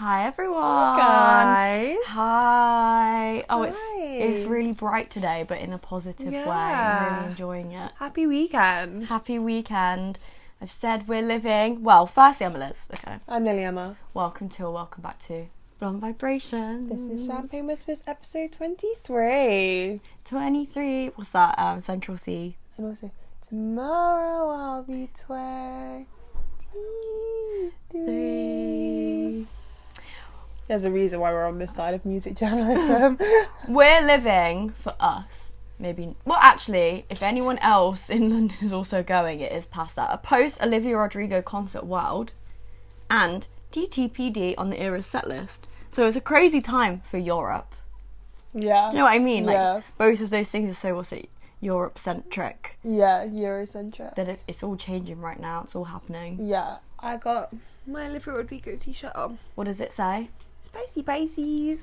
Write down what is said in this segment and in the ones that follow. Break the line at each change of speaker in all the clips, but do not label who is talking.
Hi everyone.
Hi guys.
Hi. Oh,
Hi.
it's really bright today, but in a positive way. I'm really enjoying it.
Happy weekend.
Happy weekend. I've said we're living. Well, firstly, I'm Eliz. Okay.
I'm Lilyemma.
Welcome back to Blonde Vibrations.
This is Champagne Whispers episode 23.
23. What's that? Central C.
And also, tomorrow I'll be 23. There's a reason why we're on this side of music journalism.
We're living for us. Maybe. Well, actually, if anyone else in London is also going, it is past that. A post Olivia Rodrigo concert world and DTPD on the Era's set list. So it's a crazy time for Europe.
Yeah.
You know what I mean? Like,
yeah.
Both of those things are so, what's it, Europe-centric.
Yeah, Eurocentric.
That it's all changing right now. It's all happening.
Yeah. I got my Olivia Rodrigo t-shirt on.
What does it say?
Spicy Pisces.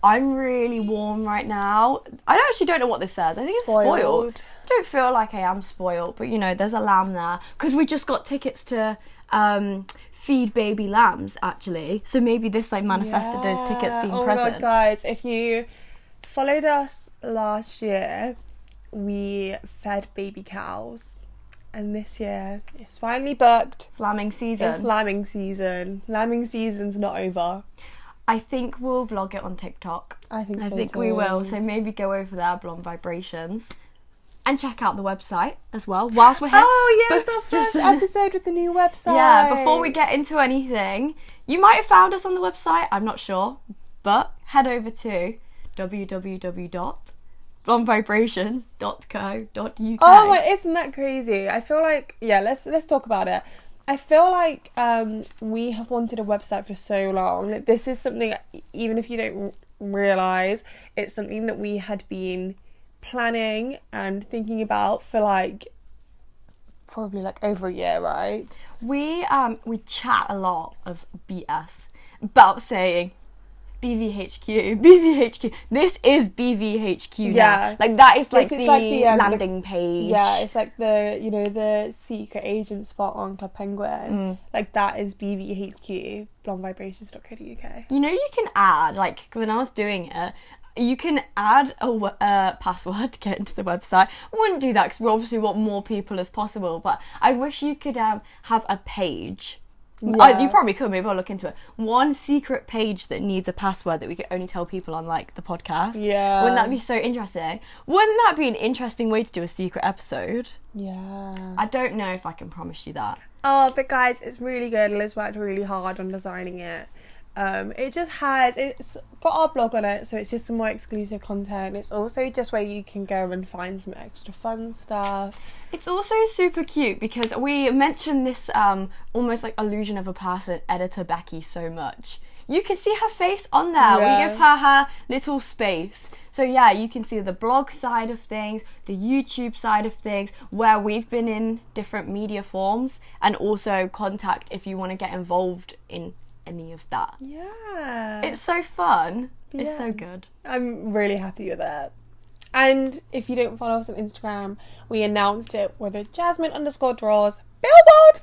I'm really warm right now. I actually don't know what this says. I think it's spoiled. I don't feel like I am spoiled, but you know, there's a lamb there. Because we just got tickets to feed baby lambs, actually. So maybe this like manifested those tickets being present.
Oh my god, guys, if you followed us last year, we fed baby cows. And this year, it's finally booked.
It's lambing season.
It's lambing season. Lambing season's not over.
I think we'll vlog it on TikTok.
I think
we will. So maybe go over there, Blonde Vibrations, and check out the website as well whilst we're here.
Oh yes, our first episode with the new website.
Yeah, before we get into anything, you might have found us on the website. I'm not sure, but head over to www.blondevibrations.co.uk.
Oh my, isn't that crazy? I feel like let's talk about it. I feel like we have wanted a website for so long. This is something, even if you don't realise, it's something that we had been planning and thinking about for like probably like over a year, right?
We chat a lot of BS about saying BVHQ. This is BVHQ now.
Yeah.
Like that is like
This
the
is like the
landing page.
Yeah, it's like the secret agent spot on Club Penguin. Like that is BVHQ, blondevibrations.co.uk.
You know, you can add, like when I was doing it, you can add a password to get into the website. I wouldn't do that because we obviously want more people as possible, but I wish you could have a page.
Yeah.
You probably could, maybe I'll look into it. One secret page that needs a password that we could only tell people on like the podcast.
Yeah.
Wouldn't that be so interesting? Wouldn't that be an interesting way to do a secret episode?
Yeah.
I don't know if I can promise you that.
Oh, but guys, it's really good. Liz worked really hard on designing it. It's got our blog on it, so it's just some more exclusive content. It's also just where you can go and find some extra fun stuff.
It's also super cute because we mentioned this almost like illusion of a person, editor Becky, so much. You can see her face on there.
Yeah.
We give her little space. So yeah, you can see the blog side of things, the YouTube side of things, where we've been in different media forms, and also contact if you want to get involved in any of that.
Yeah.
It's so fun.
Yeah.
It's so good.
I'm really happy with it. And if you don't follow us on Instagram, we announced it with a Jasmine_draws billboard.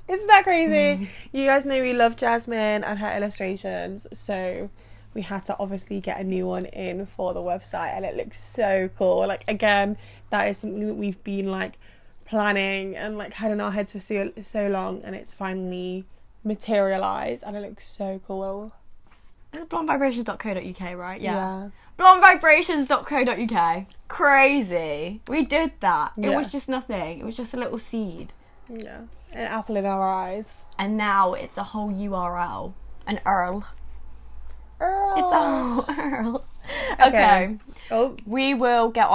Isn't that crazy? You guys know we love Jasmine and her illustrations, so we had to obviously get a new one in for the website, and it looks so cool. Like, again, that is something that we've been like planning and like had in our heads for so long, and it's finally materialised, and it looks so cool.
It's blondevibrations.co.uk, right?
Yeah.
blondevibrations.co.uk. Crazy. We did that. It
Yeah.
was just nothing. It was just a little seed.
Yeah. An apple in our eyes.
And now it's a whole URL. An URL.
Earl.
It's a whole URL. Okay.
Oh.
We'll get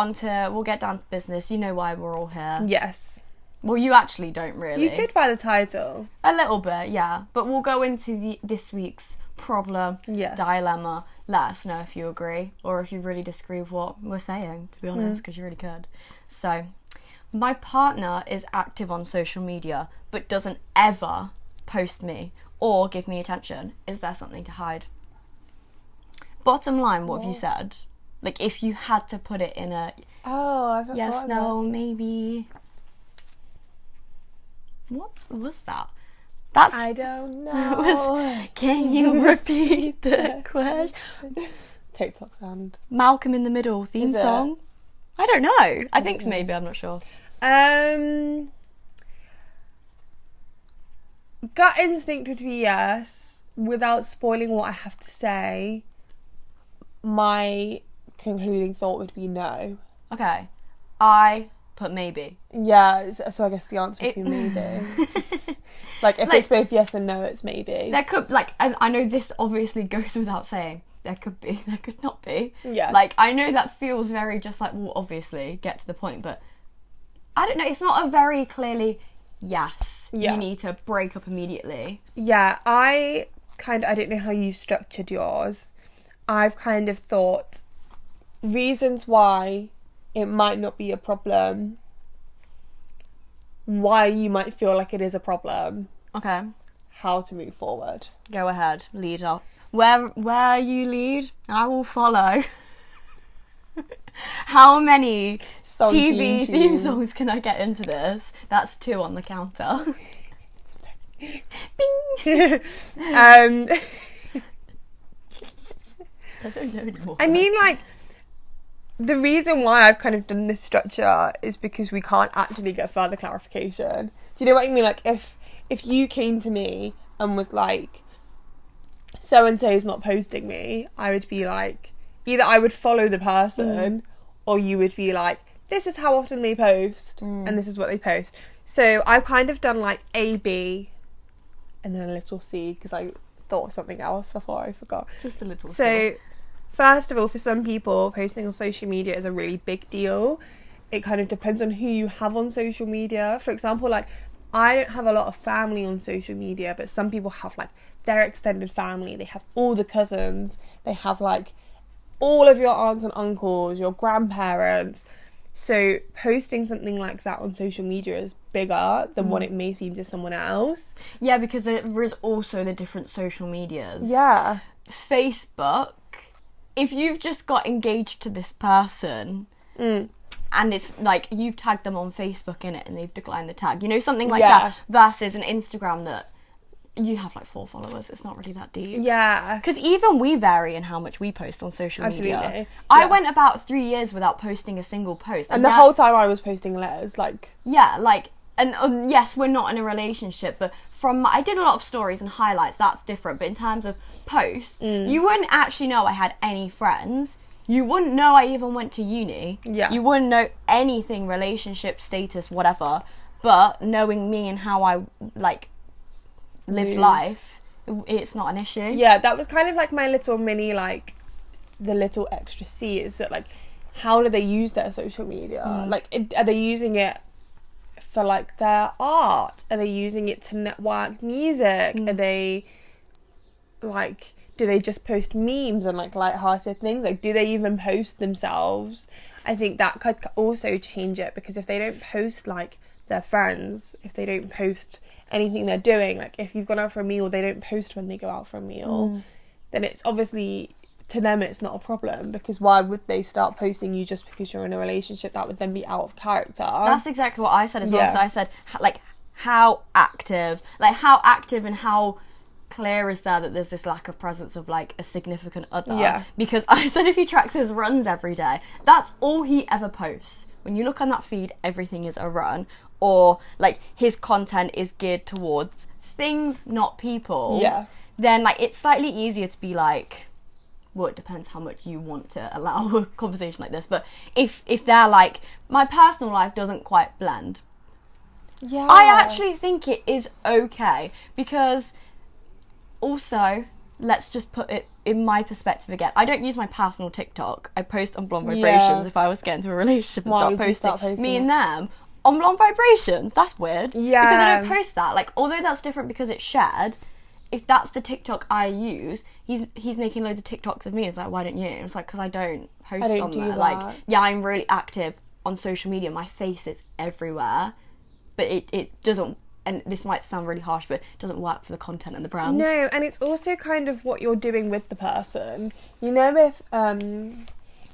down to business. You know why we're all here.
Yes.
Well, you actually don't really.
You could by the title.
A little bit, yeah. But we'll go into this week's problem,
Yes.
dilemma. Let us know if you agree or if you really disagree with what we're saying, to be honest, because you really could. So, my partner is active on social media but doesn't ever post me or give me attention. Is there something to hide? Bottom line, what have you said? Like, if you had to put it in a
I forgot
yes, no, maybe. What was that?
I don't know.
Can you repeat the question?
TikTok sound.
Malcolm in the Middle theme song. I don't know. I think so, maybe. I'm not sure.
Gut instinct would be yes. Without spoiling what I have to say, my concluding thought would be no.
Okay. I put maybe.
Yeah, so I guess the answer would be maybe. Like, if it's both yes and no, it's maybe.
There could, like, and I know this obviously goes without saying. There could be, there could not be.
Yeah.
Like, I know that feels very just like, well, obviously, get to the point, but I don't know, it's not a very clearly yes. Yeah. You need to break up immediately.
Yeah, I don't know how you structured yours. I've kind of thought reasons why it might not be a problem, why you might feel like it is a problem.
Okay.
How to move forward.
Go ahead, lead up. Where you lead, I will follow. How many TV theme songs can I get into this? That's 2 on the counter. Bing!
I
don't know anymore.
I mean, like, the reason why I've kind of done this structure is because we can't actually get further clarification. Do you know what I mean? Like, if you came to me and was like, so-and-so is not posting me, I would be like, either I would follow the person, or you would be like, this is how often they post, and this is what they post. So I've kind of done like A, B, and then a little C, because I thought of something else before I forgot.
Just a little C.
So, first of all, for some people, posting on social media is a really big deal. It kind of depends on who you have on social media. For example, like, I don't have a lot of family on social media, but some people have, like, their extended family. They have all the cousins. They have, like, all of your aunts and uncles, your grandparents. So posting something like that on social media is bigger than what it may seem to someone else.
Yeah, because there is also the different social medias.
Yeah.
Facebook, if you've just got engaged to this person and it's like you've tagged them on Facebook in it and they've declined the tag, you know, something like that, versus an Instagram that you have like 4 followers, it's not really that deep.
Yeah.
Because even we vary in how much we post on social media.
Absolutely.
I went about 3 years without posting a single post.
And the whole time I was posting letters, like...
Yeah, like, and yes, we're not in a relationship, but I did a lot of stories and highlights, that's different. But in terms of posts, you wouldn't actually know I had any friends. You wouldn't know I even went to uni.
Yeah.
You wouldn't know anything, relationship, status, whatever. But knowing me and how I, like... live life, it's not an issue.
Yeah, that was kind of like my little mini, like, the little extra C is that, like, how do they use their social media? Like, are they using it for, like, their art? Are they using it to network music? Are they, like, do they just post memes and, like, lighthearted things? Like, do they even post themselves? I think that could also change it, because if they don't post, like, their friends, if they don't post anything they're doing, like if you've gone out for a meal, they don't post when they go out for a meal, then it's obviously, to them, it's not a problem, because why would they start posting you just because you're in a relationship? That would then be out of character.
That's exactly what I said as well, because I said, like, how active and how clear is there that there's this lack of presence of, like, a significant other?
Yeah.
Because I said if he tracks his runs every day, that's all he ever posts. When you look on that feed, everything is a run. Or, like, his content is geared towards things, not people.
Yeah.
Then, like, it's slightly easier to be like, well, it depends how much you want to allow a conversation like this. But if they're like, my personal life doesn't quite blend.
Yeah.
I actually think it is okay, because also, let's just put it in my perspective again. I don't use my personal TikTok. I post on Blonde Vibrations if I was to get into a relationship and start posting me and them on Blonde Vibrations. That's weird.
Yeah.
Because I don't post that. Like, although that's different because it's shared, if that's the TikTok I use, he's making loads of TikToks of me. It's like, why don't you? It's like, because I don't post on there.
That.
Like, yeah, I'm really active on social media. My face is everywhere. But it doesn't, and this might sound really harsh, but it doesn't work for the content and the brand.
No, and it's also kind of what you're doing with the person. You know,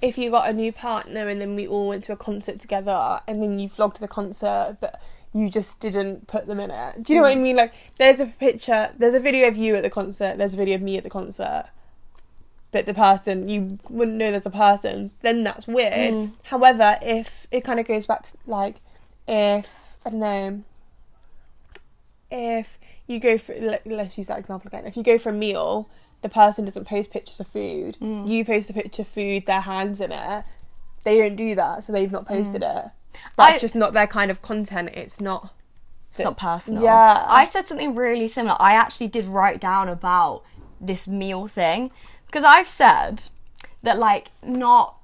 if you got a new partner and then we all went to a concert together and then you vlogged the concert, but you just didn't put them in it. Do you know what I mean? Like, there's a video of you at the concert, there's a video of me at the concert, but the person, you wouldn't know there's a person, then that's weird. However, if it kind of goes back to, like, if, I don't know, if you go for, let's use that example again, if you go for a meal, the person doesn't post pictures of food, you post a picture of food, their hands in it, they don't do that, so they've not posted it. That's just not their kind of content. It's not
personal.
Yeah.
I said something really similar. I actually did write down about this meal thing, because I've said that, like, not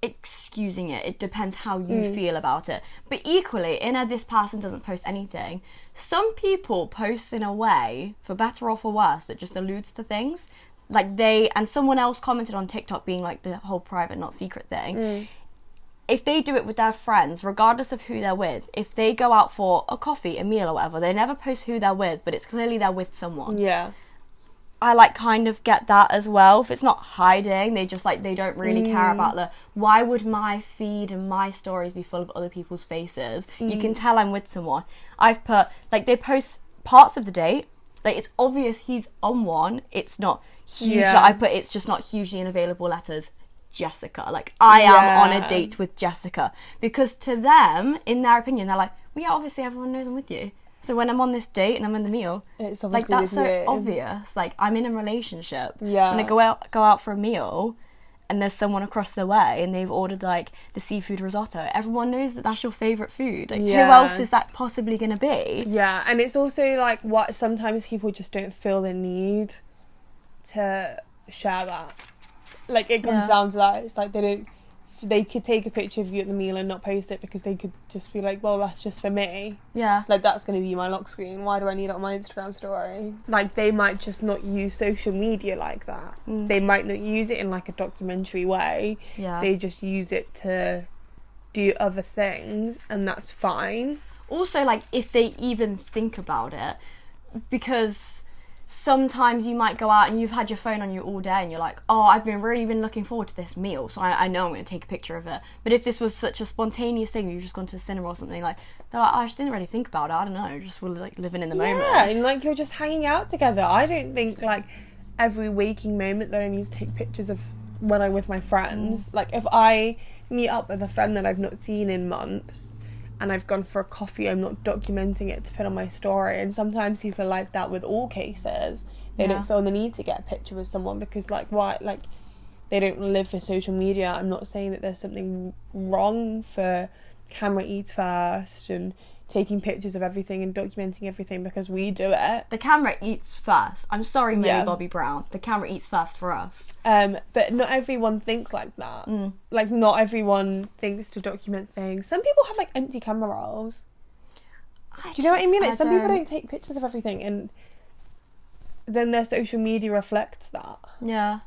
excusing it, it depends how you feel about it. But equally, this person doesn't post anything, some people post in a way, for better or for worse, that just alludes to things. Like, and someone else commented on TikTok being like the whole private, not secret thing. If they do it with their friends, regardless of who they're with, if they go out for a coffee, a meal or whatever, they never post who they're with, but it's clearly they're with someone.
Yeah.
I, like, kind of get that as well. If it's not hiding, they just, like, they don't really care about why would my feed and my stories be full of other people's faces? You can tell I'm with someone. I've put, like, they post parts of the date. Like, it's obvious he's on one. It's not huge.
Yeah.
Like, I put, it's just not hugely unavailable letters. Jessica. Like, I am on a date with Jessica. Because to them, in their opinion, they're like, well, yeah, obviously everyone knows I'm with you. So when I'm on this date and I'm in the meal,
it's obviously,
like, that's so
you.
obvious. Like, I'm in a relationship.
Yeah.
And I go out for a meal, and there's someone across the way, and they've ordered, like, the seafood risotto. Everyone knows that that's your favourite food. Like, who else is that possibly going to be?
Yeah, and it's also, like, what sometimes people just don't feel the need to share that. Like, it comes down to that. It's like they could take a picture of you at the meal and not post it because they could just be like, well, that's just for me.
Yeah.
Like, that's going to be my lock screen. Why do I need it on my Instagram story? Like, they might just not use social media like that. They might not use it in, like, a documentary way.
Yeah.
They just use it to do other things, and that's fine.
Also, like, if they even think about it, because sometimes you might go out and you've had your phone on you all day and you're like, oh, I've really been looking forward to this meal, so I know I'm going to take a picture of it. But if this was such a spontaneous thing, you've just gone to the cinema or something, like, they're like, oh, I just didn't really think about it, I don't know, just was, like, living in the moment.
Yeah, and, like, you're just hanging out together. I don't think, like, every waking moment that I need to take pictures of when I'm with my friends. Like, if I meet up with a friend that I've not seen in months and I've gone for a coffee, I'm not documenting it to put on my story. And sometimes people are like that with all cases. They don't feel the need to get a picture with someone because, like, why? Like, they don't live for social media. I'm not saying that there's something wrong for camera eats first and taking pictures of everything and documenting everything, because we do it.
The camera eats first. I'm sorry, Millie Bobby Brown. The camera eats first for us.
But not everyone thinks like that. Like, not everyone thinks to document things. Some people have, like, empty camera rolls. Do you know what I mean? Like, some people don't take pictures of everything, and then their social media reflects that.
Yeah.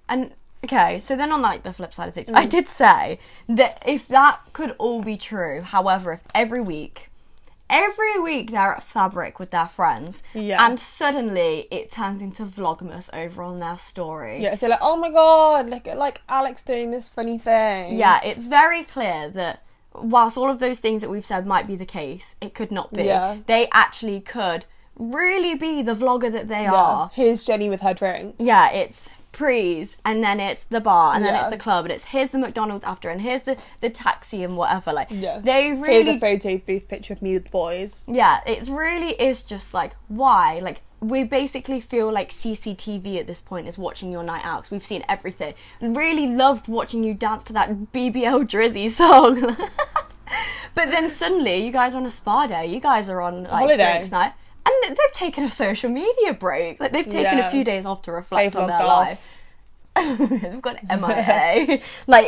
And okay, so then on, like, the flip side of things, I did say that if that could all be true, however, if every week they're at Fabric with their friends, and suddenly it turns into Vlogmas over on their story.
Yeah, so, like, oh my god, look at, like, Alex doing this funny thing.
Yeah, it's very clear that whilst all of those things that we've said might be the case, it could not be. Yeah. They actually could really be the vlogger that they are.
Here's Jenny with her drink.
Yeah, it's Prees, and then it's the bar, and then it's the club, and it's here's the McDonald's after, and here's the taxi and whatever. Like, they really...
Here's a photo booth picture of me with the boys.
Yeah, it really is just like, why? Like, we basically feel like CCTV at this point is watching your night out, 'cause we've seen everything. Really loved watching you dance to that BBL Drizzy song. But then suddenly, you guys are on a spa day, you guys are on, like,
holiday.
drinks night. And they've taken a social media break. Like, they've taken a few days off to reflect on their life. They've got MIA. Like,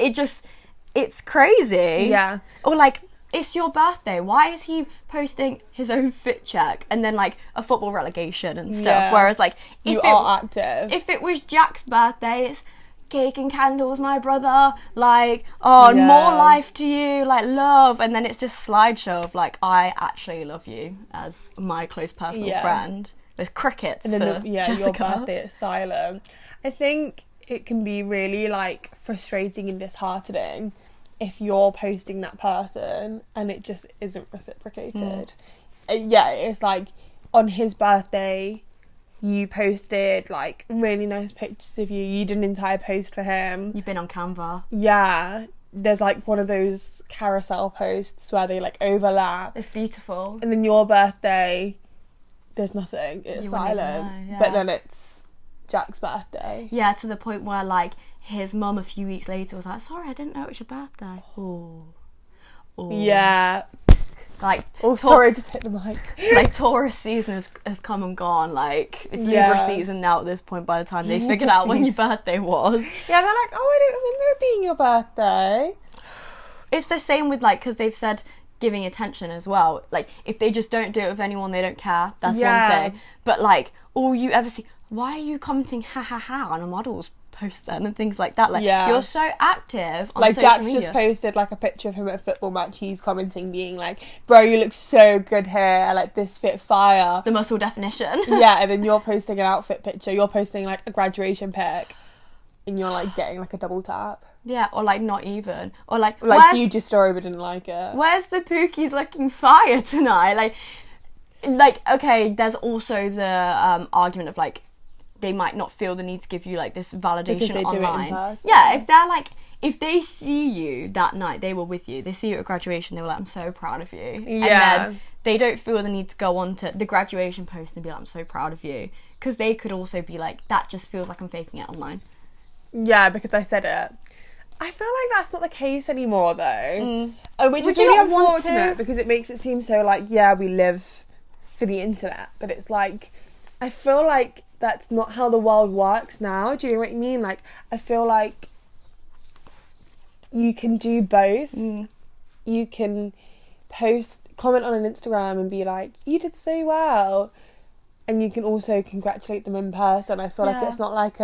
it's crazy.
Yeah.
Or, like, it's your birthday. Why is he posting his own fit check and then, like, a football relegation and stuff? Yeah. Whereas, like,
you are active.
If it was Jack's birthday, it's cake and candles, my brother, like, more life to you, like, love, and then it's just slideshow of, like, I actually love you as my close personal friend, with crickets and then for Jessica.
Your birthday is silent. I think it can be really, like, frustrating and disheartening if you're posting that person and it just isn't reciprocated. Yeah, it's like on his birthday you posted like really nice pictures of you. You did an entire post for him.
You've been on Canva.
Yeah. There's like one of those carousel posts where they like overlap.
It's beautiful.
And then your birthday, there's nothing. It's
You wouldn't
silent.
even know, yeah.
But then it's Jack's birthday.
Yeah, to the point where like his mum a few weeks later was like, sorry, I didn't know it was your birthday. Oh.
Yeah.
Like,
sorry, I just hit the mic.
Like, Taurus season has come and gone. Like, it's Libra season now at this point by the time they figured out when your birthday was.
Yeah, they're like, oh, I don't remember it being your birthday.
It's the same with, like, because they've said giving attention as well. Like, if they just don't do it with anyone, they don't care. That's one thing. But, like, all you ever see, why are you commenting ha ha ha on a model's post then and things like that? Like, you're so active on social
Jack's
media.
just posted like a picture of him at a football match. He's commenting being like, bro, you look so good here, like this fit fire,
the muscle definition.
Yeah, and then you're posting an outfit picture, you're posting like a graduation pic and you're like getting like a double tap.
Yeah, or like not even, or like
viewed your story but didn't like it.
Where's the Pookie's looking fire tonight? Like okay, there's also the argument of like they might not feel the need to give you like this validation
they
online.
Do it in person.
Yeah, if they're like, if they see you that night, they were with you, they see you at graduation, they were like, I'm so proud of you.
Yeah.
And then they don't feel the need to go on to the graduation post and be like, I'm so proud of you. Because they could also be like, that just feels like I'm faking it online.
Yeah, because I said it. I feel like that's not the case anymore though. Which is
Would you
really
not want
unfortunate
to?
because it makes it seem so like, yeah, we live for the internet. But it's like, I feel like that's not how the world works now. Do you know what I mean? Like, I feel like you can do both. You can comment on an Instagram and be like, you did so well. And you can also congratulate them in person. I feel like it's not like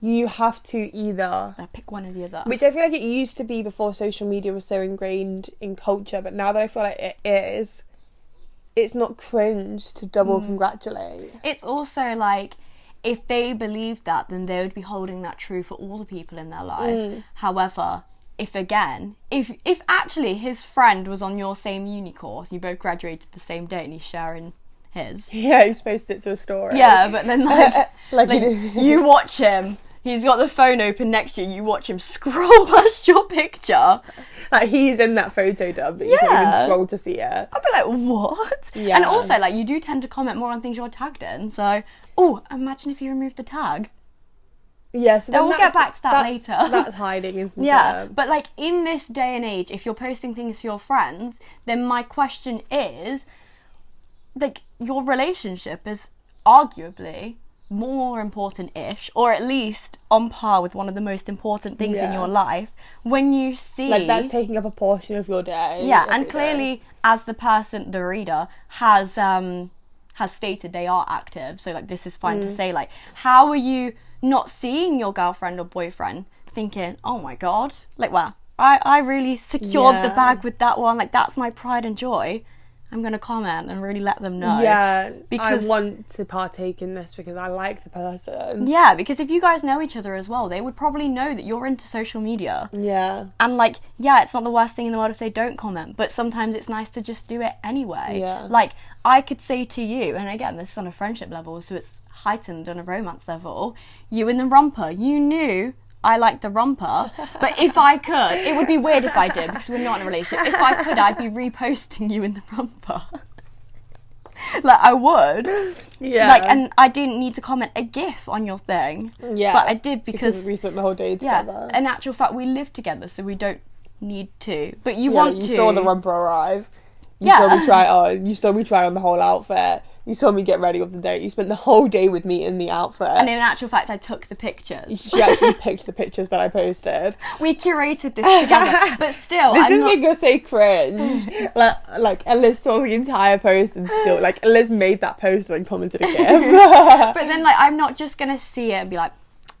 you have to either.
Pick one or the other.
Which I feel like it used to be before social media was so ingrained in culture. But now that I feel like it is, it's not cringe to double congratulate. It's
also like, if they believed that, then they would be holding that true for all the people in their life. However, if actually his friend was on your same uni course, you both graduated the same day and he's sharing his.
Yeah, he's posted it to a story.
Yeah, but then like
you
watch him, he's got the phone open next to you, you watch him scroll past your picture.
Like, he's in that photo dub, but you can't even scroll to see it.
I'd be like, what?
Yeah.
And also, like, you do tend to comment more on things you're tagged in, so, imagine if you removed the tag.
Yeah, so
we'll get back to that later.
That's hiding, isn't it?
Yeah, but, like, in this day and age, if you're posting things to your friends, then my question is, like, your relationship is arguably more important-ish, or at least on par with one of the most important things in your life, when you see,
like, that's taking up a portion of your day.
And clearly as the reader has stated they are active, so like this is fine to say, like, how are you not seeing your girlfriend or boyfriend thinking, oh my god, like, wow, I really secured the bag with that one, like, that's my pride and joy, I'm going to comment and really let them know.
Yeah,
because
I want to partake in this because I like the person.
Yeah, because if you guys know each other as well, they would probably know that you're into social media.
Yeah.
And, like, yeah, it's not the worst thing in the world if they don't comment, but sometimes it's nice to just do it anyway.
Yeah.
Like, I could say to you, and again, this is on a friendship level, so it's heightened on a romance level, you in the romper, you knew I liked the romper, but if I could, it would be weird if I did, because we're not in a relationship. If I could, I'd be reposting you in the romper. Like, I would.
Yeah.
Like, and I didn't need to comment a GIF on your thing.
Yeah.
But I did because
we spent the whole day together.
Yeah, in actual fact, we live together, so we don't need to. But you want to.
You saw the romper arrive. You saw me try it on. You saw me try on the whole outfit. You saw me get ready on the date. You spent the whole day with me in the outfit.
And in actual fact, I took the pictures.
She actually picked the pictures that I posted.
We curated this together. But still,
this is making us say cringe. like, Eliz saw the entire post and still, like, Eliz made that post and then commented again.
But then, like, I'm not just going to see it and be like,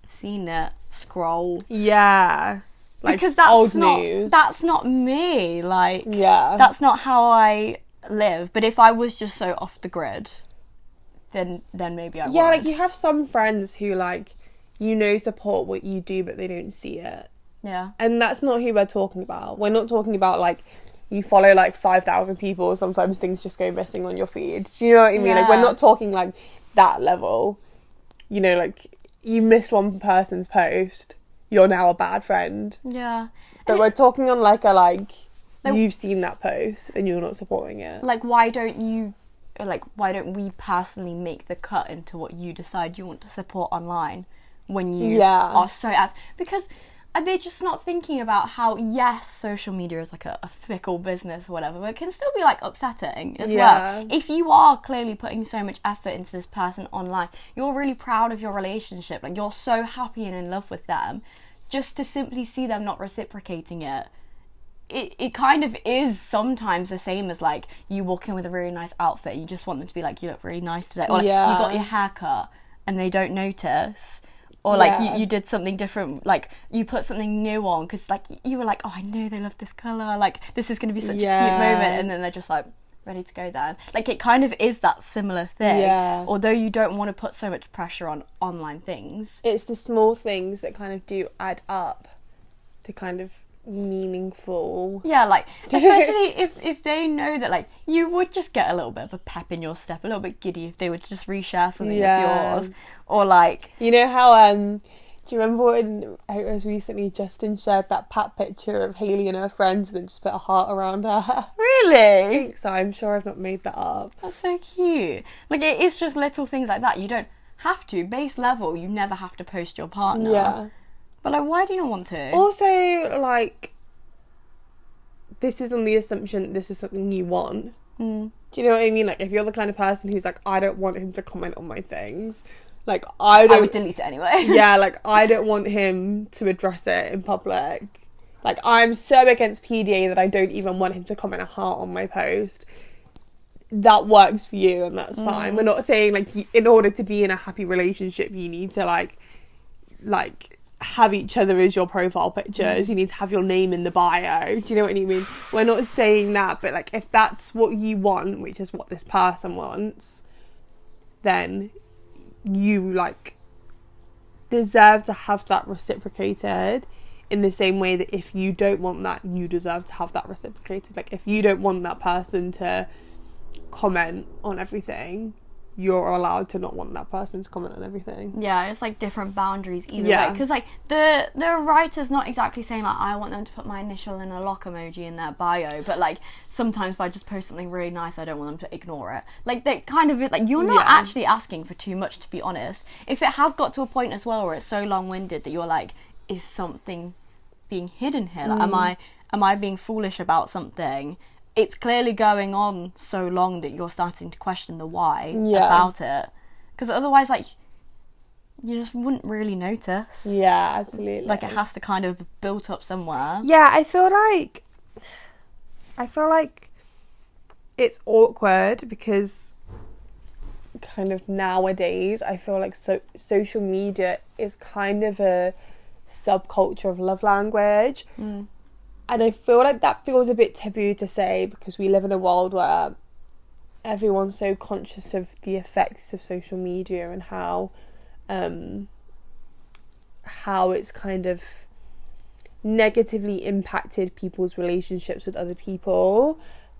seen it, scroll.
Yeah. Like,
because that's
old
not
news.
That's not me. Like,
yeah,
that's not how I live. But if I was just so off the grid, then maybe I would.
Yeah, like, you have some friends who, like, support what you do, but they don't see it.
Yeah.
And that's not who we're talking about. We're not talking about, like, you follow, like, 5,000 people, sometimes things just go missing on your feed. Do you know what I mean?
Yeah.
Like, we're not talking, like, that level. You know, like, you missed one person's post, you're now a bad friend.
Yeah.
But we're talking on, like, you've seen that post and you're not supporting it.
Like, why don't we personally make the cut into what you decide you want to support online when you are so because are they just not thinking about how, yes, social media is like a fickle business or whatever, but it can still be, like, upsetting as well. If you are clearly putting so much effort into this person online, you're really proud of your relationship, like, you're so happy and in love with them, just to simply see them not reciprocating it, it kind of is sometimes the same as, like, you walk in with a really nice outfit, you just want them to be like, you look really nice today, or like, you got your hair cut and they don't notice, or like you did something different, like you put something new on because, like, you were like, oh, I know they love this colour, like, this is going to be such a cute moment, and then they're just like, ready to go then. Like, it kind of is that similar thing, although you don't want to put so much pressure on online things.
It's the small things that kind of do add up to kind of meaningful.
Yeah, like, especially if they know that, like, you would just get a little bit of a pep in your step, a little bit giddy if they would just reshare something of yours, or like,
you know how do you remember when it was recently Justin shared that pat picture of Hayley and her friends and then just put a heart around her?
Really?
I think so. I'm sure I've not made that up.
That's so cute. Like, it is just little things like that. You don't have to, base level, you never have to post your partner. But, like, why do you not want to?
Also, like, this is on the assumption that this is something you want. Do you know what I mean? Like, if you're the kind of person who's like, I don't want him to comment on my things, like, I
would delete it anyway.
Yeah, like, I don't want him to address it in public. Like, I'm so against PDA that I don't even want him to comment a heart on my post. That works for you, and that's fine. We're not saying, like, in order to be in a happy relationship, you need to, like have each other as your profile pictures. You need to have your name in the bio. Do you know what I mean? We're not saying that, but, like, if that's what you want, which is what this person wants, then you, like, deserve to have that reciprocated in the same way that if you don't want that, you deserve to have that reciprocated. Like, if you don't want that person to comment on everything, you're allowed to not want that person to comment on everything.
Yeah, it's like different boundaries either way. Because, like, the writer's not exactly saying, like, I want them to put my initial in a lock emoji in their bio, but, like, sometimes if I just post something really nice, I don't want them to ignore it. Like, they kind of, like, you're not actually asking for too much, to be honest. If it has got to a point as well where it's so long-winded that you're like, is something being hidden here? Like, am I being foolish about something? It's clearly going on so long that you're starting to question the why about it. Because otherwise, like, you just wouldn't really notice.
Yeah, absolutely.
Like, it has to kind of build up somewhere.
Yeah, I feel like it's awkward because kind of nowadays I feel like social media is kind of a subculture of love language. And I feel like that feels a bit taboo to say because we live in a world where everyone's so conscious of the effects of social media and how it's kind of negatively impacted people's relationships with other people.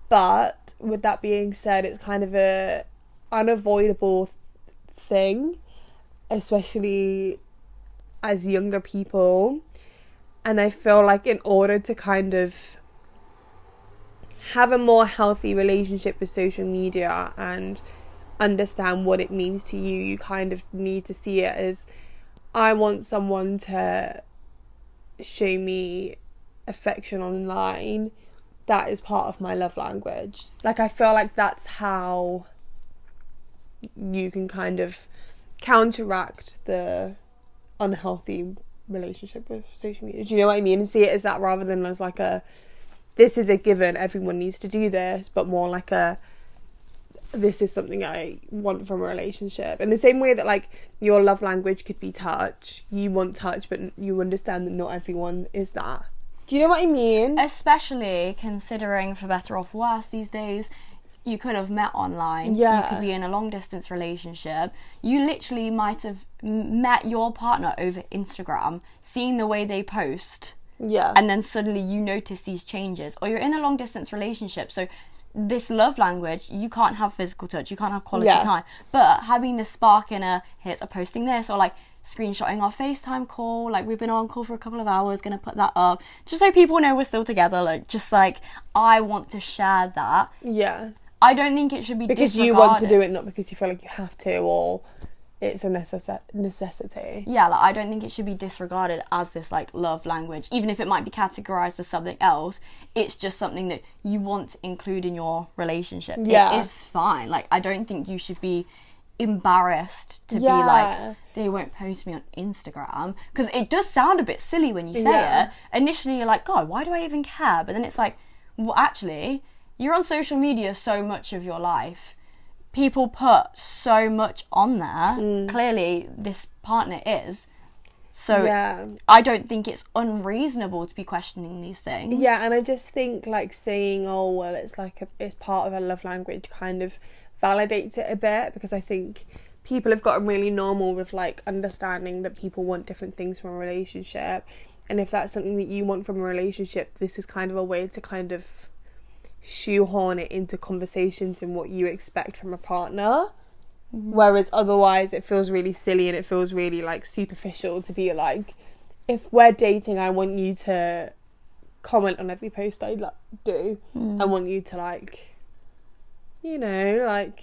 But with that being said, it's kind of a unavoidable thing, especially as younger people. And I feel like in order to kind of have a more healthy relationship with social media and understand what it means to you, you kind of need to see it as, I want someone to show me affection online. That is part of my love language. Like, I feel like that's how you can kind of counteract the unhealthy relationship with social media. Do you know what I mean? And see it as that rather than as like this is a given, everyone needs to do this, but more like this is something I want from a relationship. In the same way that, like, your love language could be touch. You want touch, but you understand that not everyone is that. Do you know what I mean?
Especially considering, for better or for worse, these days, you could have met online.
Yeah.
You could be in a long distance relationship. You literally might have met your partner over Instagram, seeing the way they post,
Yeah.
And then suddenly you notice these changes. Or you're in a long distance relationship, so this love language, you can't have physical touch, you can't have quality time. But having this spark in here's a posting this, or like screenshotting our FaceTime call, like we've been on call for a couple of hours, gonna put that up, just so people know we're still together, like just like I want to share that.
Yeah.
I don't think it should be
because
disregarded.
you want to do it, not because you feel like you have to, or it's a necessity.
Yeah, like I don't think it should be disregarded as this like love language, even if it might be categorized as something else. It's just something that you want to include in your relationship.
Yeah.
It is fine. Like I don't think you should be embarrassed to be like, they won't post me on Instagram, because it does sound a bit silly when you say it. Initially you're like, God, why do I even care? But then it's like, well, actually, you're on social media so much of your life. People put so much on there. Clearly this partner is. So I don't think it's unreasonable to be questioning these things.
Yeah, and I just think like saying, oh well, it's like it's part of a love language kind of validates it a bit, because I think people have gotten really normal with like understanding that people want different things from a relationship, and if that's something that you want from a relationship, this is kind of a way to kind of shoehorn it into conversations and what you expect from a partner. Whereas otherwise it feels really silly and it feels really like superficial to be like, if we're dating, I want you to comment on every post I do. I want you to like, you know, like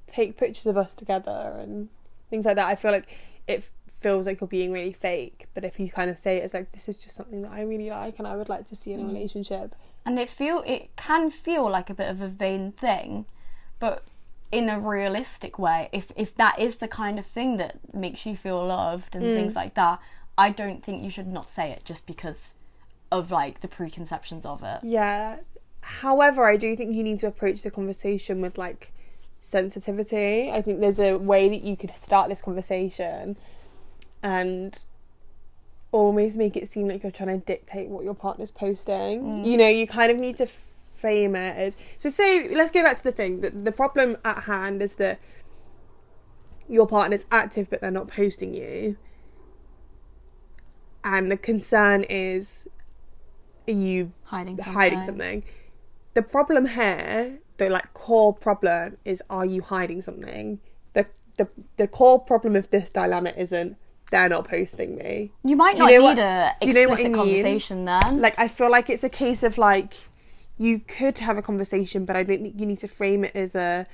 take pictures of us together and things like that. I feel like it feels like you're being really fake, but if you kind of say it as like, this is just something that I really like and I would like to see in a relationship.
And it can feel like a bit of a vain thing, but in a realistic way, if that is the kind of thing that makes you feel loved and things like that, I don't think you should not say it just because of like the preconceptions of it.
Yeah. However, I do think you need to approach the conversation with like sensitivity. I think there's a way that you could start this conversation and almost make it seem like you're trying to dictate what your partner's posting. You know, you kind of need to frame it as, so say, let's go back to the thing, that the problem at hand is that your partner's active but they're not posting you, and the concern is, are you hiding something? The problem here, the like core problem, is, are you hiding something? The core problem of this dilemma isn't they're not posting me.
You might not need a explicit conversation then.
Like, I feel like it's a case of like, you could have a conversation, but I don't think you need to frame it as a,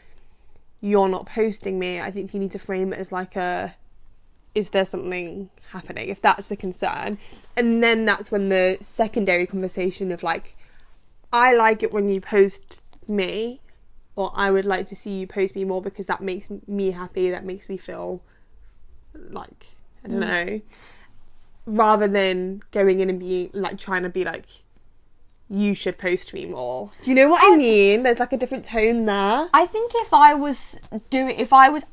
you're not posting me. I think you need to frame it as like a, is there something happening, if that's the concern. And then that's when the secondary conversation of like, I like it when you post me, or I would like to see you post me more because that makes me happy, that makes me feel like, I don't know, rather than going in and being like, trying to be like, you should post me more. Do you know what I mean? There's like a different tone there.
I think if I was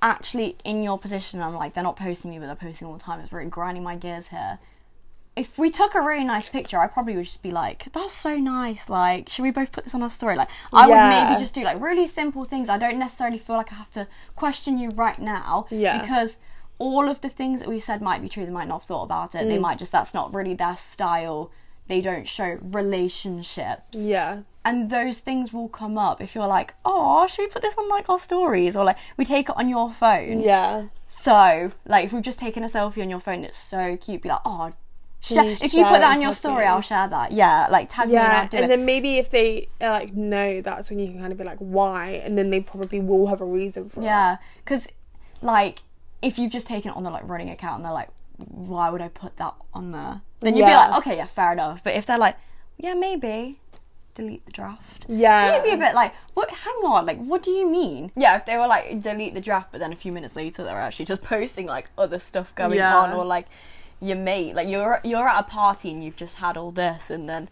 actually in your position, I'm like, they're not posting me but they're posting all the time, it's really grinding my gears here. If we took a really nice picture, I probably would just be like, that's so nice, like, should we both put this on our story? Like, I would maybe just do like really simple things. I don't necessarily feel like I have to question you right now, because all of the things that we said might be true. They might not have thought about it. They might just, that's not really their style. They don't show relationships. Yeah. And those things will come up if you're like, oh, should we put this on like our stories? Or like, we take it on your phone. Yeah. So, like, if we've just taken a selfie on your phone that's so cute, be like, oh, if you put that on your story, I'll share that. Yeah, like tag me and I'll do it.
And then maybe if they are like, no, that's when you can kind of be like, why? And then they probably will have a reason for it.
Yeah, because like, if you've just taken it on the like running account and they're like, why would I put that on there? Then you'd be like, okay, yeah, fair enough. But if they're like, yeah, maybe delete the draft. Yeah. You'd be a bit like, what? Hang on, like, what do you mean? Yeah, if they were like, delete the draft, but then a few minutes later they're actually just posting like other stuff going on, or like your mate, like you're at a party and you've just had all this, and then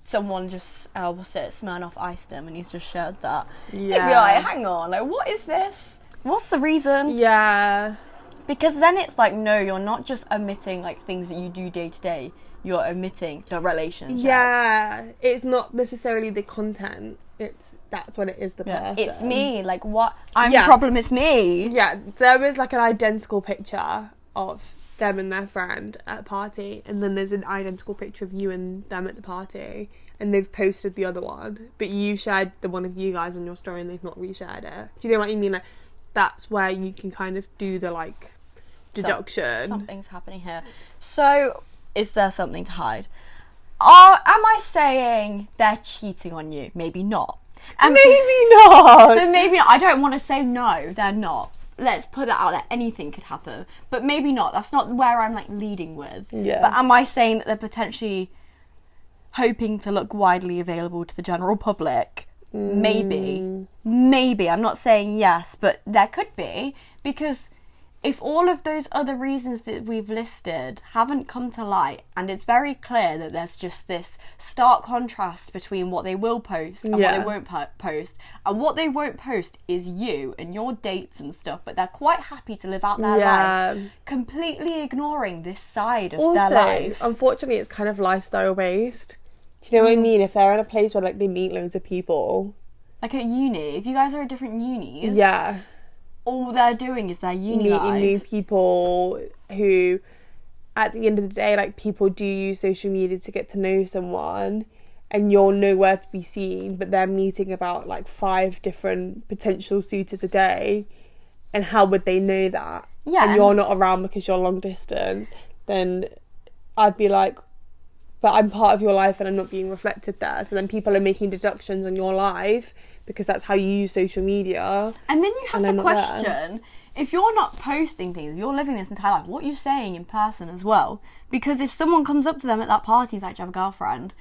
someone just Smirnoff iced him and he's just shared that. Yeah. You'd be like, hang on, like, what is this? What's the reason? Yeah. Because then it's like, no, you're not just omitting like things that you do day to day. You're omitting the relationship.
Yeah, it's not necessarily the content. That's what it is, the person.
It's me. Like, what? I'm the problem. It's me.
Yeah, there was like an identical picture of them and their friend at a party, and then there's an identical picture of you and them at the party, and they've posted the other one, but you shared the one of you guys on your story and they've not reshared it. Do you know what I mean? Like, that's where you can kind of do the, like, deduction.
Something's happening here. So, is there something to hide? Am I saying they're cheating on you? Maybe not.
Maybe not.
But maybe not. I don't want to say no, they're not. Let's put that out there. Anything could happen. But maybe not. That's not where I'm, like, leading with.
Yeah.
But am I saying that they're potentially hoping to look widely available to the general public? Maybe. I'm not saying yes, but there could be. Because if all of those other reasons that we've listed haven't come to light, and it's very clear that there's just this stark contrast between what they will post and what they won't post, and what they won't post is you and your dates and stuff, but they're quite happy to live out their life, completely ignoring this side of their life.
Unfortunately, it's kind of lifestyle based. Do you know what I mean? If they're in a place where, like, they meet loads of people,
like at uni, if you guys are at different unis, all they're doing is their uni life.
Meeting new people who, at the end of the day, like, people do use social media to get to know someone, and you're nowhere to be seen, but they're meeting about, like, 5 different potential suitors a day, and how would they know that? And you're not around because you're long distance, then I'd be like, but I'm part of your life and I'm not being reflected there. So then people are making deductions on your life because that's how you use social media.
And then you have to question, if you're not posting things, you're living this entire life, what are you saying in person as well? Because if someone comes up to them at that party and is like, do you have a girlfriend?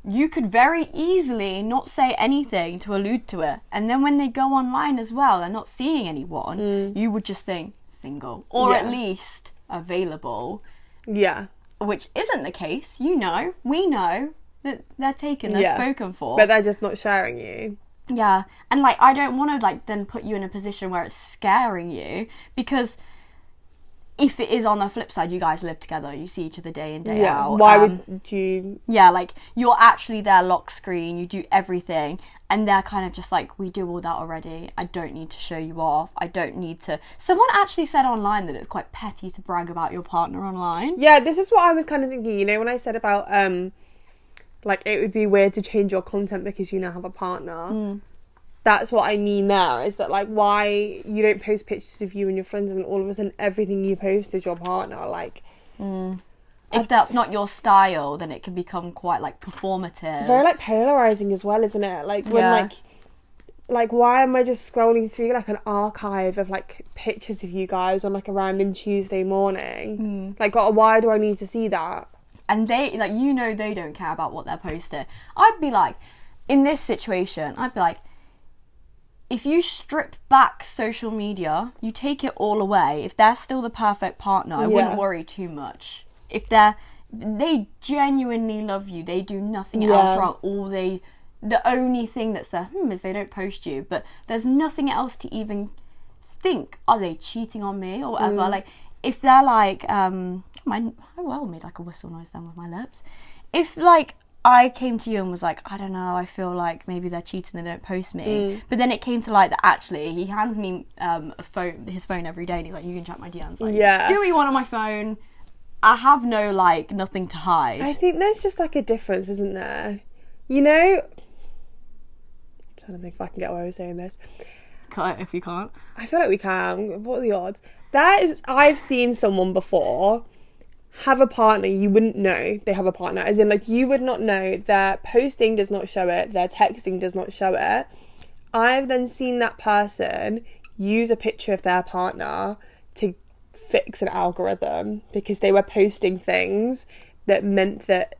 You could very easily not say anything to allude to it. And then when they go online as well, they're not seeing anyone, you would just think single. Or at least available.
Yeah.
Which isn't the case. You know, we know that they're taken, they're spoken for.
But they're just not sharing you.
Yeah. And, like, I don't want to, like, then put you in a position where it's scaring you, because if it is on the flip side, you guys live together, you see each other day in, day out.
Why would you...
Yeah, like, you're actually their lock screen, you do everything, and they're kind of just like, we do all that already, I don't need to show you off, I don't need to... Someone actually said online that it's quite petty to brag about your partner online.
Yeah, this is what I was kind of thinking, you know, when I said about, like, it would be weird to change your content because you now have a partner. That's what I mean there, is that, like, why you don't post pictures of you and your friends and all of a sudden everything you post is your partner, like...
If that's not your style, then it can become quite, like, performative.
Very, like, polarising as well, isn't it? Like, when, like, why am I just scrolling through, like, an archive of, like, pictures of you guys on, like, a random Tuesday morning? Like, why do I need to see that?
And they, like, you know they don't care about what they're posting. I'd be like, in this situation, I'd be like, if you strip back social media, you take it all away, if they're still the perfect partner, I wouldn't worry too much. If they genuinely love you, they do nothing else wrong, the only thing that's there, is they don't post you, but there's nothing else to even think, are they cheating on me or whatever? Like, if they're like, I made like a whistle noise then with my lips. If, like, I came to you and was like, I don't know, I feel like maybe they're cheating, they don't post me. But then it came to light that actually he hands me his phone every day and he's like, you can check my DMs. Like, do what you want on my phone. I have no, like, nothing to hide.
I think there's just, like, a difference, isn't there? You know... I'm trying to think if I can get away with saying this.
Cut it if you can't.
I feel like we can. What are the odds? I've seen someone before have a partner, you wouldn't know they have a partner. As in, like, you would not know. Their posting does not show it. Their texting does not show it. I've then seen that person use a picture of their partner to fix an algorithm because they were posting things that meant that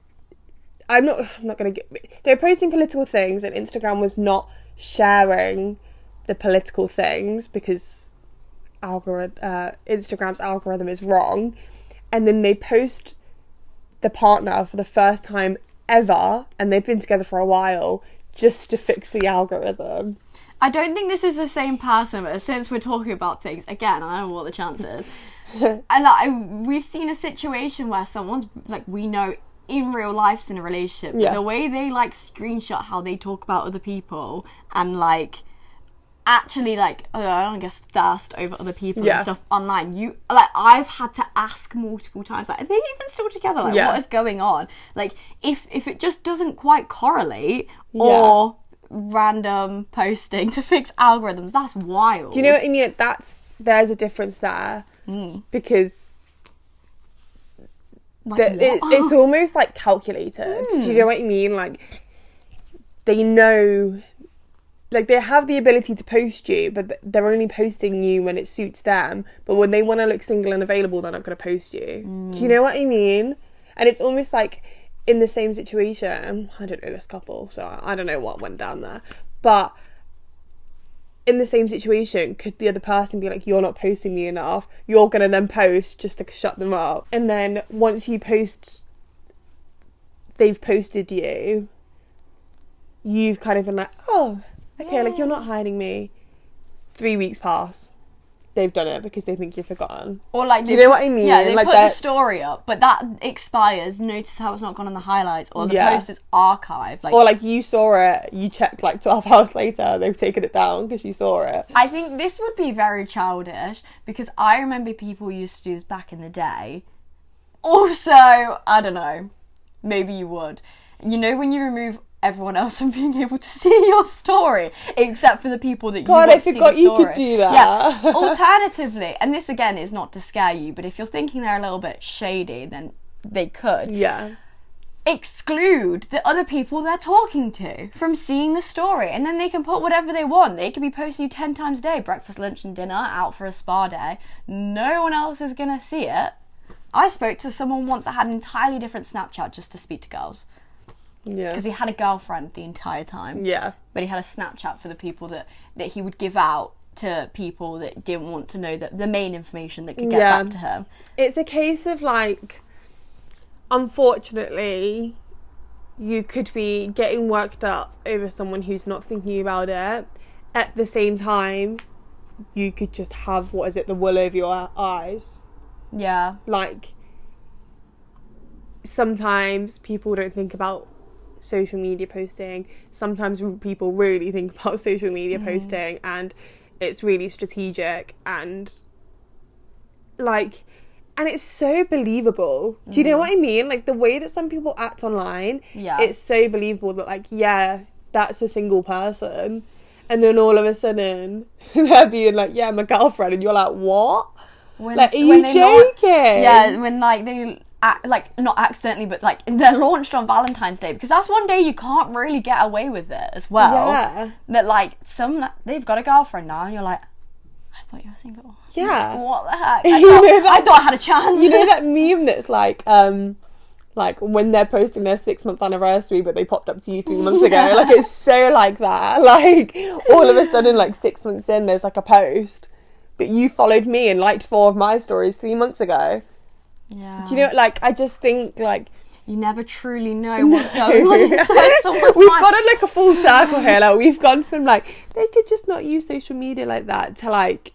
I'm not gonna they were posting political things and Instagram was not sharing the political things because Instagram's algorithm is wrong, and then they post the partner for the first time ever and they've been together for a while just to fix the algorithm.
I don't think this is the same person, but since we're talking about things again, I don't know what the chance is. And like, we've seen a situation where someone's, like, we know in real life's in a relationship, but the way they, like, screenshot how they talk about other people and, like, actually, like, I don't guess thirst over other people
Yeah.
and stuff online, I've had to ask multiple times, like, are they even still together? Like, what is going on? Like, if it just doesn't quite correlate, or random posting to fix algorithms, that's wild.
Do you know what I mean? There's a difference there, because it's almost like calculated. Do you know what I mean? Like, they know, like, they have the ability to post you, but they're only posting you when it suits them. But when they want to look single and available, they're not going to post you. Do you know what I mean? And it's almost like, in the same situation, I don't know this couple, so I don't know what went down there, but in the same situation, could the other person be like, you're not posting me enough, you're going to then post just to shut them up, and then once you post, they've posted you, you've kind of been like, oh, okay, like, you're not hiding me. 3 weeks pass, they've done it because they think you've forgotten.
Or like,
do you know what I mean?
Yeah, they
like
put the story up, but that expires. Notice how it's not gone on the highlights, or the post is archived. Like,
or like, you saw it, you checked like 12 hours later, they've taken it down because you saw it.
I think this would be very childish, because I remember people used to do this back in the day. Also, I don't know, maybe you would. You know, when you remove everyone else from being able to see your story, except for the people that you want to see the story. God, I forgot you could do that. Yeah. Alternatively, and this again is not to scare you, but if you're thinking they're a little bit shady, then they could.
Yeah.
Exclude the other people they're talking to from seeing the story, and then they can put whatever they want. They could be posting you 10 times a day, breakfast, lunch and dinner, out for a spa day. No one else is going to see it. I spoke to someone once that had an entirely different Snapchat just to speak to girls.
Yeah.
Because he had a girlfriend the entire time.
Yeah.
But he had a Snapchat for the people that he would give out to people that didn't want to know the main information that could get back to him.
It's a case of, like, unfortunately, you could be getting worked up over someone who's not thinking about it. At the same time, you could just have, the wool over your eyes.
Yeah.
Like, sometimes people don't think about social media posting. Sometimes people really think about social media posting, and it's really strategic, and like, and it's so believable. Do you know what I mean? Like, the way that some people act online, it's so believable that, like, yeah, that's a single person, and then all of a sudden they're being like, yeah, my girlfriend, and you're like, what? Like, are you joking?
When like they like, not accidentally, but like they're launched on Valentine's Day, because that's one day you can't really get away with it as well.
Yeah.
That like they've got a girlfriend now, and you're like, I thought you were single.
Yeah.
What the heck? I thought I had a chance.
You know that meme that's like when they're posting their 6-month anniversary, but they popped up to you 3 months ago. Like, it's so like that. Like, all of a sudden, like 6 months in, there's like a post, but you followed me and liked 4 of my stories 3 months ago.
Yeah.
Do you know, like, I just think, like,
you never truly know what's going on inside someone's
we've
mind.
got it like a full circle here. Like, we've gone from like, they could just not use social media like that, to like,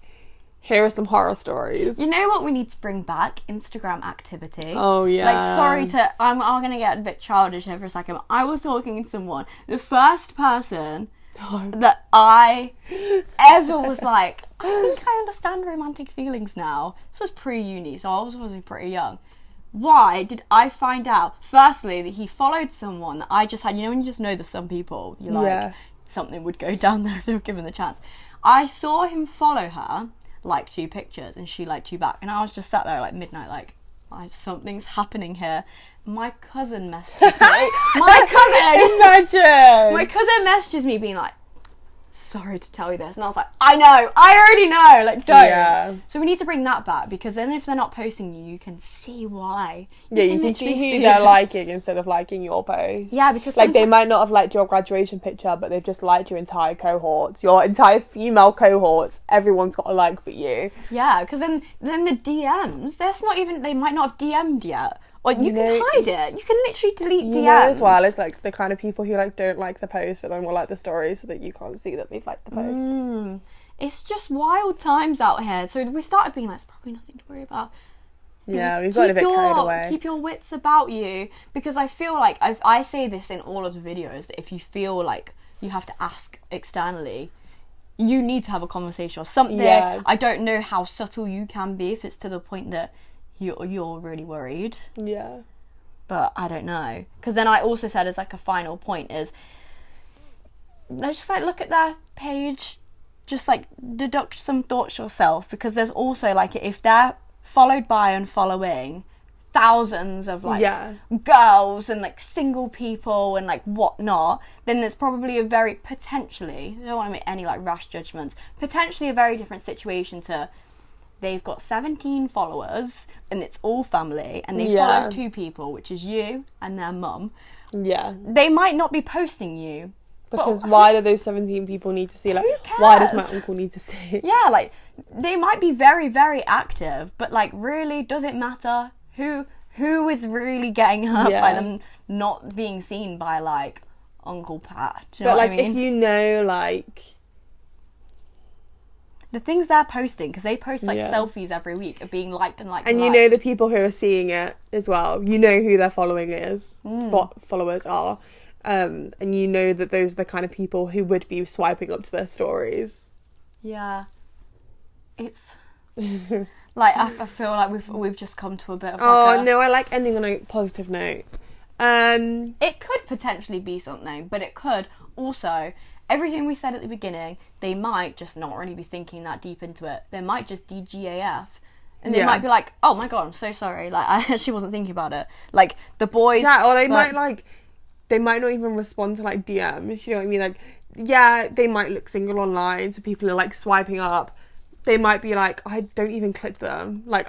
here are some horror stories.
You know what we need to bring back? Instagram activity.
Oh, yeah.
Like, sorry to... I'm going to get a bit childish here for a second. I was talking to someone. The first person that I ever was like, I think I understand romantic feelings now. This was pre-uni, so I was obviously pretty young. Why did I find out? Firstly, that he followed someone that I just had... You know when you just know there's some people, you're like, something would go down there if they were given the chance. I saw him follow her, like 2 pictures, and she liked 2 back, and I was just sat there like midnight, like, something's happening here. My cousin messages me.
Imagine.
My cousin messages me being like, sorry to tell you this, and I was like, I know, I already know, like, don't. Yeah. So we need to bring that back, because then if they're not posting you, you can see why.
You can see who they're liking instead of liking your post.
Yeah, because
like, they might not have liked your graduation picture, but they've just liked your entire cohorts, your entire female cohorts. Everyone's got a like but you.
Yeah, because then the DMs, they might not have DM'd yet. Or you can hide it. You can literally delete DMs.
You know as well, it's like the kind of people who like don't like the post, but then will like the story so that you can't see that they've liked the post.
It's just wild times out here. So we started being like, it's probably nothing to worry about.
Yeah, we've got a bit carried away.
Keep your wits about you, because I feel like I say this in all of the videos, that if you feel like you have to ask externally, you need to have a conversation or something.
Yeah.
I don't know how subtle you can be if it's to the point that you're really worried.
Yeah.
But I don't know. Because then I also said as like a final point is, let's just like look at their page, just like deduct some thoughts yourself, because there's also like, if they're followed by and following thousands of like girls and like single people and like whatnot, then there's probably a very potentially, I don't want to make any like rash judgments, potentially a very different situation to they've got 17 followers and it's all family and they follow 2 people, which is you and their mum.
Yeah.
They might not be posting you.
Because why do those 17 people need to see? Like, why does my uncle need to see?
Yeah, like, they might be very, very active, but, like, really, does it matter? Who is really getting hurt by them not being seen by, like, Uncle Pat? Do you know what I mean?
If you know, like...
The things they're posting, because they post, like, selfies every week of being liked and liked
and you know the people who are seeing it as well. You know who their following is, followers are. And you know that those are the kind of people who would be swiping up to their stories. Yeah.
It's... like, I feel like we've just come to a bit of
no, I like ending on a positive note.
It could potentially be something, but it could also... Everything we said at the beginning, they might just not really be thinking that deep into it. They might just DGAF. And they might be like, oh my god, I'm so sorry. Like, I actually wasn't thinking about it. Like, the boys...
Yeah, or they might, like... They might not even respond to, like, DMs, you know what I mean? Like, yeah, they might look single online, so people are, like, swiping up. They might be like, I don't even click them. Like,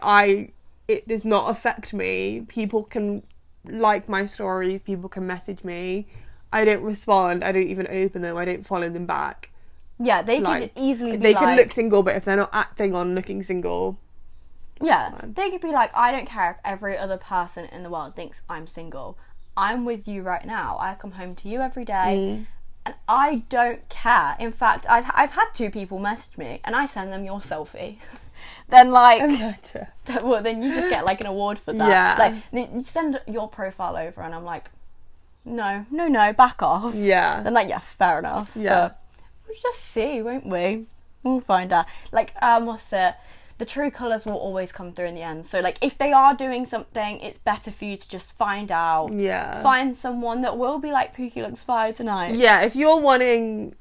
it does not affect me. People can like my stories, people can message me. I don't respond, I don't even open them, I don't follow them back.
Yeah, they could easily be
They can look single, but if they're not acting on looking single...
Yeah, they could be like, I don't care if every other person in the world thinks I'm single. I'm with you right now. I come home to you every day, and I don't care. In fact, I've had 2 people message me, and I send them your selfie. Then, like... well, then you just get, like, an award for that. Yeah. Like, you send your profile over, and I'm like, no, back off. Yeah. Then, like, yeah, fair enough. Yeah. But we'll just see, won't we? We'll find out. Like, what's it? The true colours will always come through in the end. So, like, if they are doing something, it's better for you to just find out. Yeah. Find someone that will be like, Pookie looks fire tonight.
Yeah, if you're wanting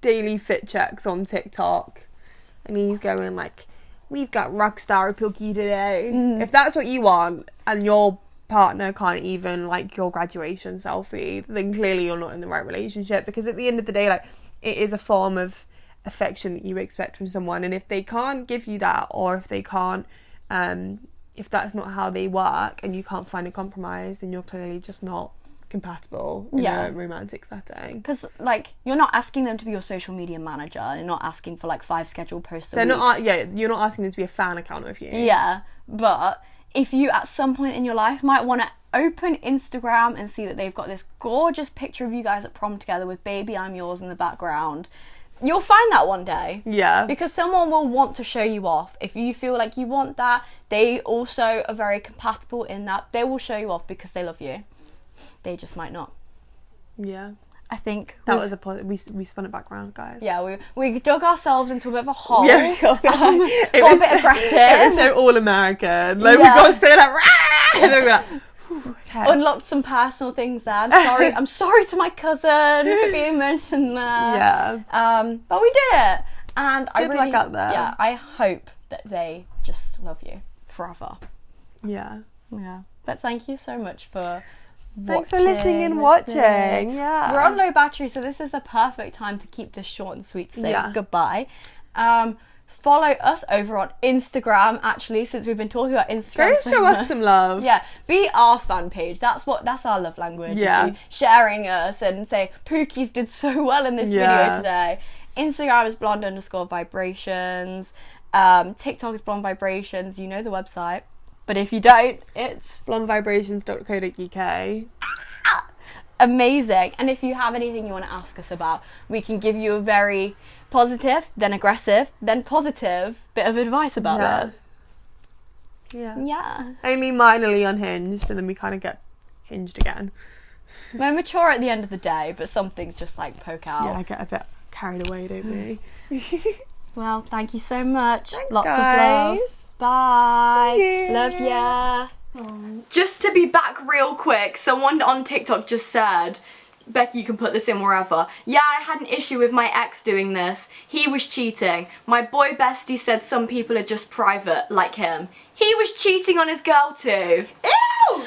daily fit checks on TikTok, and he's going like, we've got rockstar Pookie today. If that's what you want, and your partner can't even like your graduation selfie, then clearly you're not in the right relationship. Because at the end of the day, like, it is a form of affection that you expect from someone, and if they can't give you that, or if they can't if that's not how they work and you can't find a compromise, then you're clearly just not compatible in a romantic setting.
Because like, you're not asking them to be your social media manager, you're not asking for like 5 scheduled posts a week.
You're not asking them to be a fan account of you.
Yeah, but if you at some point in your life might want to open Instagram and see that they've got this gorgeous picture of you guys at prom together with Baby I'm Yours in the background, you'll find that one day. Yeah. Because someone will want to show you off. If you feel like you want that, they also are very compatible in that they will show you off because they love you. They just might not. Yeah. I think
that was we spun it back round, guys.
Yeah, we dug ourselves into a bit of a hole.
Yeah, we got
a bit aggressive.
It was so all American. Like, we got so like, rah! And then we were like, okay.
Unlocked some personal things there. I'm sorry to my cousin for being mentioned there. Yeah. But we did it, and I really
out there.
Yeah, I hope that they just love you forever.
Yeah.
Yeah. But thank you so much for.
Thanks for listening and watching. Yeah.
We're on low battery, so this is the perfect time to keep this short and sweet to say goodbye. Follow us over on Instagram, actually, since we've been talking about Instagram.
Go show us some love.
Yeah, be our fan page. That's our love language. Yeah. Sharing us and say, Pookies did so well in this video today. Instagram is blonde_vibrations. TikTok is blonde vibrations. You know the website. But if you don't, it's
blondevibrations.co.uk.
Amazing. And if you have anything you want to ask us about, we can give you a very positive, then aggressive, then positive bit of advice about it. Yeah.
Only minorly unhinged, and then we kind of get hinged again.
We're mature at the end of the day, but some things just like poke out.
Yeah, I get a bit carried away, don't we?
Well, thank you so much.
Thanks,
Lots
guys.
of love. Bye.
See you.
Love ya.
Just to be back real quick, someone on TikTok just said, Becky, you can put this in wherever. Yeah, I had an issue with my ex doing this. He was cheating. My boy bestie said some people are just private, like him. He was cheating on his girl too.
Ew!